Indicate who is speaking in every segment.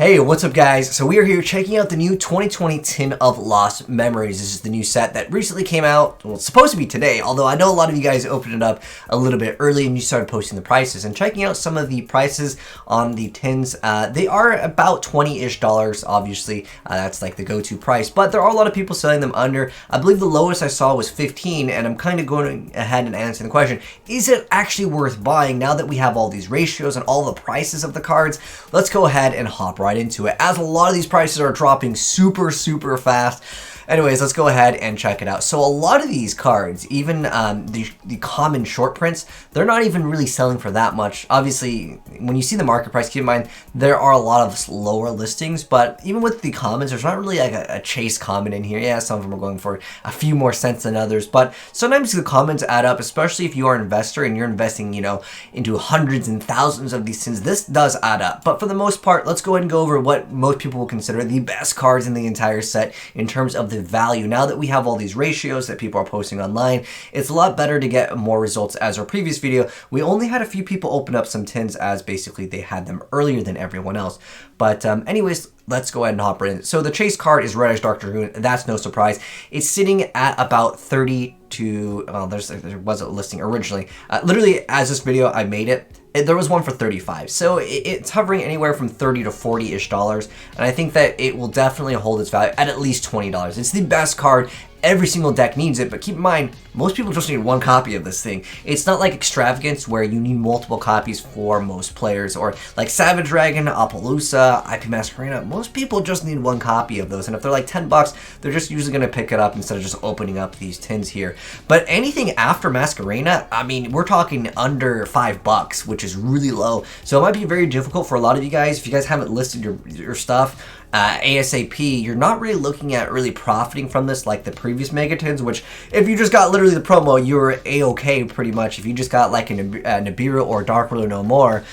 Speaker 1: Hey, what's up guys? So we are here checking out the new 2020 Tin of Lost Memories. This is the new set that recently came out. Well, it's supposed to be today, although I know a lot of you guys opened it up a little bit early and you started posting the prices. And checking out some of the prices on the tins, they are about $20-ish, obviously. That's like the go-to price, but there are a lot of people selling them under. I believe the lowest I saw was 15, and I'm kind of going ahead and answering the question, is it actually worth buying now that we have all these ratios and all the prices of the cards? Let's go ahead and hop right into it, as a lot of these prices are dropping super fast. Anyways, let's go ahead and check it out. So a lot of these cards, even the common short prints, they're not even really selling for that much. Obviously, when you see the market price, keep in mind there are a lot of lower listings, but even with the commons, there's not really like a chase common in here. Yeah, some of them are going for a few more cents than others, but sometimes the commons add up, especially if you are an investor and you're investing, you know, into hundreds and thousands of these tins. This does add up, but for the most part, let's go ahead and go over what most people will consider the best cards in the entire set in terms of the value. Now that we have all these ratios that people are posting online, it's a lot better to get more results. As our previous video, we only had a few people open up some tins as basically they had them earlier than everyone else. But anyways, let's go ahead and hop right in. So the chase card is Reddish Dark Dragoon. That's no surprise. It's sitting at about 30 to, well, there was a listing originally. Literally, as this video, I made it. There was one for 35, so it's hovering anywhere from 30 to 40-ish dollars, and I think that it will definitely hold its value at least $20. It's the best card. Every single deck needs it, but keep in mind, most people just need one copy of this thing. It's not like Extravagance where you need multiple copies for most players, or like Savage Dragon, Appaloosa, IP Masquerena. Most people just need one copy of those, and if they're like 10 bucks, they're just usually going to pick it up instead of just opening up these tins here. But anything after Masquerena, I mean, we're talking under $5, which is really low. So it might be very difficult for a lot of you guys. If you guys haven't listed your stuff ASAP, you're not really looking at really profiting from this like the previous Megatins, which if you just got literally the promo, you were a-okay pretty much. If you just got like a Nibiru or Dark Ruler No More,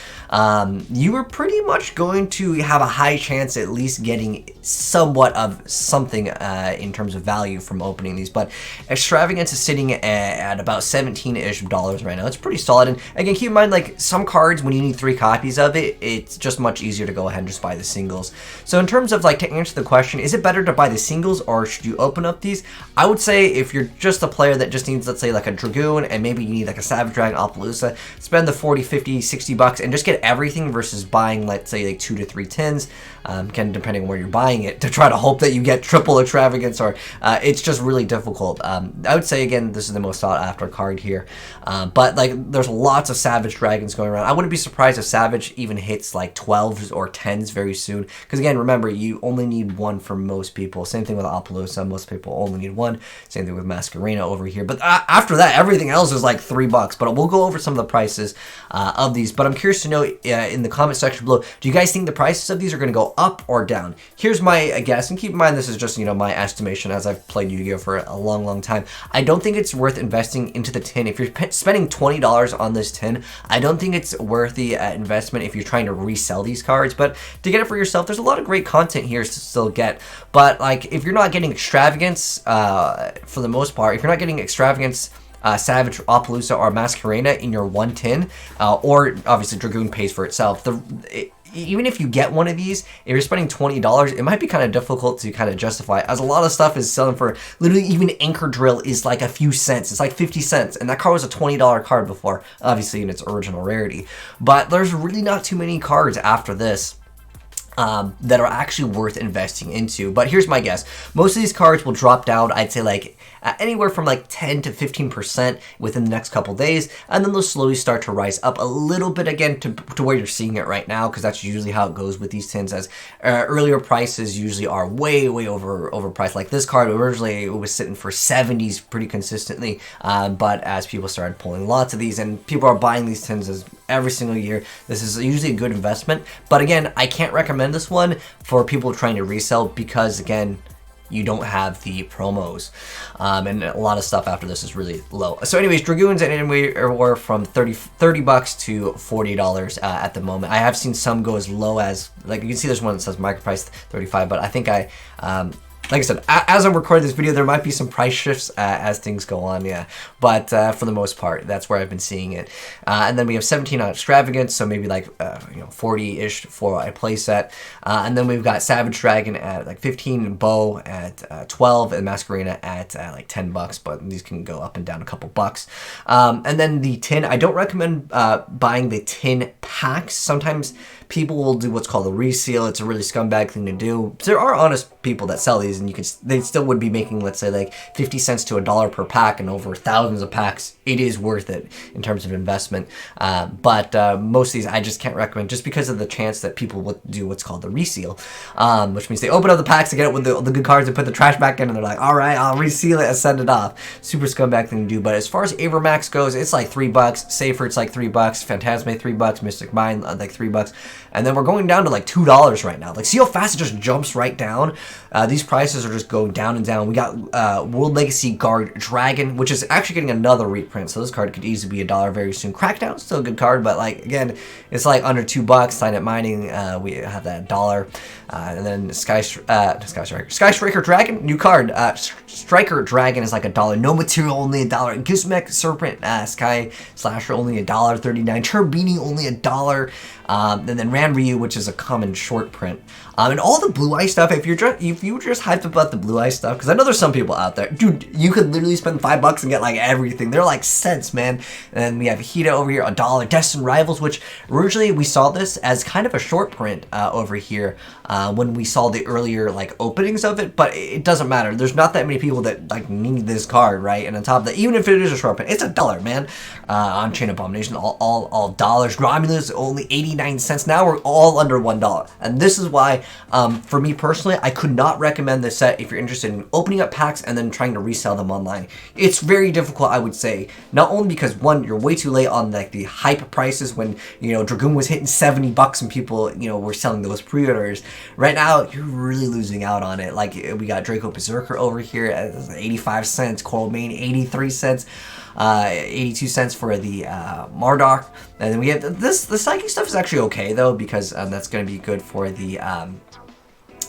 Speaker 1: you were pretty much going to have a high chance at least getting somewhat of something in terms of value from opening these. But Extravagance is sitting at about $17-ish right now. It's pretty solid. And again, keep in mind, like some cards, when you need 3 copies of it, it's just much easier to go ahead and just buy the singles. So in terms of like, to answer the question, is it better to buy the singles or should you open up these? I would say if you're just a player that just needs, let's say, like a Dragoon, and maybe you need like a Savage Dragon, Appaloosa, spend the 40, 50, 60 bucks and just get everything versus buying, let's say, like 2 to 3 tins, again, depending on where you're buying it, to try to hope that you get triple Extravagance, or it's just really difficult. I would say, again, this is the most sought after card here, but like there's lots of Savage Dragons going around. I wouldn't be surprised if Savage even hits like 12s or 10s very soon, because again, remember, you only need one for most people. Same thing with Appaloosa, most people only need one. Same thing with Masquerena over here, but after that, everything else is like $3. But we'll go over some of the prices of these. But I'm curious to know in the comment section below, do you guys think the prices of these are going to go up or down? Here's my guess, and keep in mind this is just, you know, my estimation as I've played Yu-Gi-Oh for a long time. I don't think it's worth investing into the tin. If you're spending $20 on this tin, I don't think it's worth the investment if you're trying to resell these cards. But to get it for yourself, there's a lot of great content here to still get. But like, if you're not getting Extravagance, for the most part, if you're not getting Extravagance, Savage, Appaloosa, or Masquerena in your one tin, or obviously Dragoon pays for itself, even if you get one of these, if you're spending $20, it might be kind of difficult to kind of justify, as a lot of stuff is selling for, literally even Anchor Drill is like a few cents. It's like 50 cents, and that card was a $20 card before, obviously in its original rarity. But there's really not too many cards after this that are actually worth investing into. But here's my guess. Most of these cards will drop down, I'd say, like anywhere from like 10 to 15% within the next couple days, and then they'll slowly start to rise up a little bit again to where you're seeing it right now, because that's usually how it goes with these tins, as earlier prices usually are way overpriced. Like this card, originally it was sitting for 70s pretty consistently, but as people started pulling lots of these and people are buying these tins as every single year, this is usually a good investment. But again, I can't recommend this one for people trying to resell, because again, you don't have the promos, and a lot of stuff after this is really low. So anyways, Dragoons anywhere from 30 bucks to $40 at the moment. I have seen some go as low as, like, you can see there's one that says market price 35, but I think like I said, as I'm recording this video, there might be some price shifts as things go on, yeah. But for the most part, that's where I've been seeing it. And then we have 17 on Extravagance, so maybe like 40-ish for a playset. And then we've got Savage Dragon at like 15, Bow at 12, and Masquerena at like 10 bucks. But these can go up and down a couple bucks. And then the tin, I don't recommend buying the tin packs. Sometimes people will do what's called a reseal. It's a really scumbag thing to do. There are honest people that sell these, and they still would be making, let's say, like 50 cents to $1 per pack, and over thousands of packs. It is worth it in terms of investment. But most of these I just can't recommend, just because of the chance that people would do what's called the reseal, which means they open up the packs to get it with the good cards and put the trash back in, and they're like, all right, I'll reseal it and send it off. Super scumbag thing to do. But as far as Avermax goes, it's like $3. Safer, it's like $3. Phantasme, $3. Mystic Mind, like $3. And then we're going down to like $2 right now. Like, see how fast it just jumps right down? These prices are just going down and down. We got World Legacy Guard Dragon, which is actually getting another reprint. So this card could easily be $1 very soon. Crackdown, still a good card, but like, again, it's like under $2. Sign Up Mining, we have that $1. And then Sky Striker Dragon, new card. Striker Dragon is like $1. No material, only $1. Gizmek Serpent Sky Slasher, only $1.39. Turbini, only $1. And then Ranryu, which is a common short print. And all the Blue Eye stuff, if you were just hyped about the Blue Eye stuff, because I know there's some people out there, dude, you could literally spend $5 and get like everything. They're like cents, man. And then we have Hida over here, $1. Destined Rivals, which originally we saw this as kind of a short print over here when we saw the earlier like openings of it, but it doesn't matter. There's not that many people that like need this card, right? And on top of that, even if it is a short print, it's $1, man. On Chain Abomination, all dollars. Romulus, only 89 cents. Now we're all under $1. And this is why, for me personally, I could not recommend this set if you're interested in opening up packs and then trying to resell them online. It's very difficult, I would say. Not only because, one, you're way too late on like the hype prices when, Dragoon was hitting $70 and people, were selling those pre-orders. Right now, you're really losing out on it. Like, we got Draco Berserker over here at 85 cents, Coral Main 83 cents. 82 cents for the Marduk, and then we have this. The psychic stuff is actually okay though, because that's going to be good for the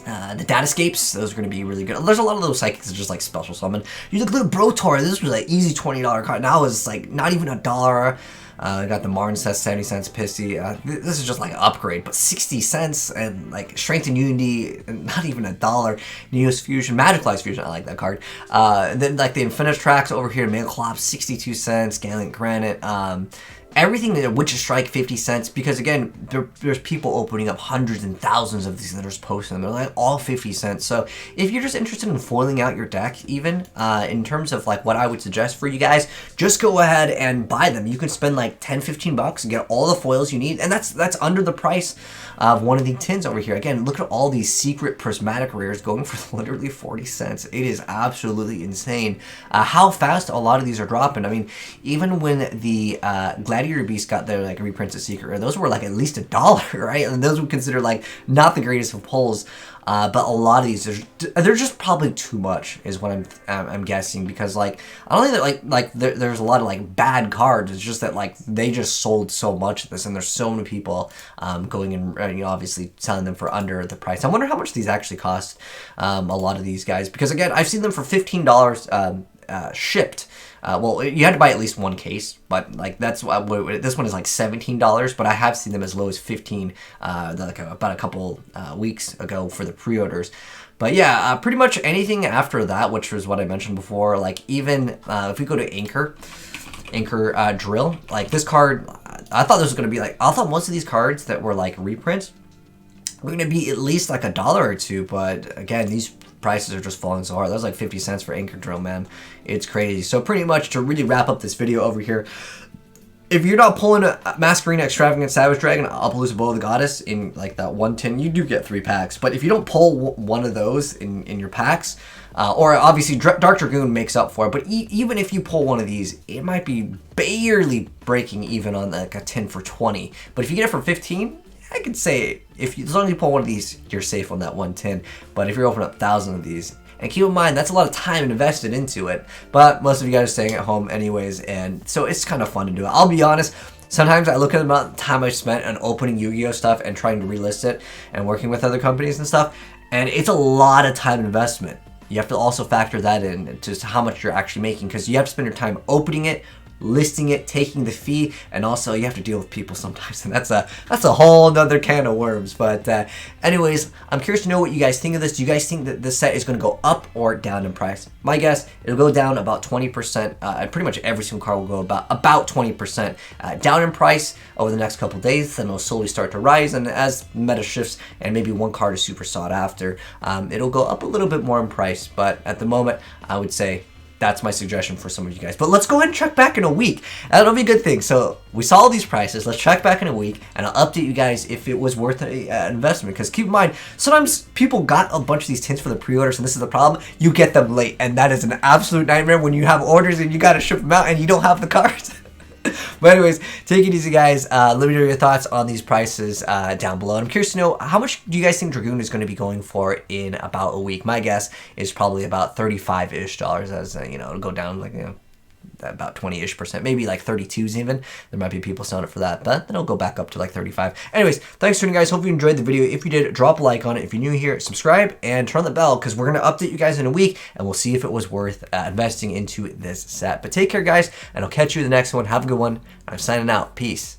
Speaker 1: Datascapes. Those are going to be really good. There's a lot of those psychics that just like special summon. You look at the Brotor. This was like easy $20 card. Now it's like not even $1. I got the Marn's Test, 70 cents, Pissy. This is just like an upgrade, but 60 cents, and like Strength and Unity, not even $1. Neos Fusion, Magicalized Fusion, I like that card. Then like the Infinitus Tracks over here, Megaclops, 62 cents, Gallant Granite. Everything in Witch's Strike, 50 cents, because again, there's people opening up hundreds and thousands of these that are just posting them. They're like all 50 cents. So if you're just interested in foiling out your deck, even in terms of like what I would suggest for you guys, just go ahead and buy them. You can spend like 10, 15 bucks and get all the foils you need, and that's under the price of one of the tins over here. Again, look at all these secret prismatic rares going for literally 40 cents. It is absolutely insane how fast a lot of these are dropping. I mean, even when the Gladiator Beast got their like reprints of secret rare, those were like at least $1, right? And those would consider like not the greatest of pulls. But a lot of these, they're just probably too much, is what I'm guessing, because like I don't think that there's a lot of like bad cards. It's just that like they just sold so much of this, and there's so many people going and obviously selling them for under the price. I wonder how much these actually cost. A lot of these guys, because again, I've seen them for $15 shipped. Well, you had to buy at least one case, but like that's what this one is like $17. But I have seen them as low as 15, like about a couple weeks ago for the pre-orders. But yeah, pretty much anything after that, which was what I mentioned before. Like even if we go to Anchor Drill, like this card, I thought this was gonna be like, I thought most of these cards that were like reprints were gonna be at least like $1 or $2. But again, these prices are just falling so hard. That was like 50 cents for Anchor Drill, man. It's crazy. So pretty much to really wrap up this video over here, if you're not pulling a Masquerena Extravagant Savage Dragon, Appaloosa Bow of the Goddess in like that one tin, you do get 3 packs. But if you don't pull one of those in your packs, or obviously Dark Dragoon makes up for it, but even if you pull one of these, it might be barely breaking even on like a tin for 20. But if you get it for 15, I could say as long as you pull one of these, you're safe on that 110. But if you're opening up 1,000 of these, and keep in mind that's a lot of time invested into it. But most of you guys are staying at home anyways, and so it's kind of fun to do it. I'll be honest. Sometimes I look at the amount of time I spent on opening Yu-Gi-Oh stuff and trying to relist it and working with other companies and stuff, and it's a lot of time investment. you have to also factor that in to how much you're actually making, because you have to spend your time opening it, listing it, taking the fee, and also you have to deal with people sometimes, and that's a whole nother can of worms. But anyways, I'm curious to know what you guys think of this. Do you guys think that this set is going to go up or down in price? My guess, it'll go down about 20%, and pretty much every single card will go about 20% down in price over the next couple days. Then it'll slowly start to rise, and as meta shifts and maybe one card is super sought after, it'll go up a little bit more in price. But at the moment, I would say that's my suggestion for some of you guys. But let's go ahead and check back in a week. That'll be a good thing. So we saw all these prices. Let's check back in a week, and I'll update you guys if it was worth an investment. Because keep in mind, sometimes people got a bunch of these tints for the pre-orders, and this is the problem. You get them late, and that is an absolute nightmare when you have orders and you got to ship them out and you don't have the cards. But anyways, take it easy, guys. Let me know your thoughts on these prices down below. And I'm curious to know, how much do you guys think Dragoon is going to be going for in about a week? My guess is probably about $35-ish, as it'll go down like about 20-ish%, maybe like 32s even. There might be people selling it for that, but then it'll go back up to like 35. Anyways, thanks for tuning, guys. Hope you enjoyed the video. If you did, drop a like on it. If you're new here, subscribe and turn on the bell, because we're going to update you guys in a week, and we'll see if it was worth investing into this set. But take care, guys, and I'll catch you in the next one. Have a good one. I'm signing out. Peace.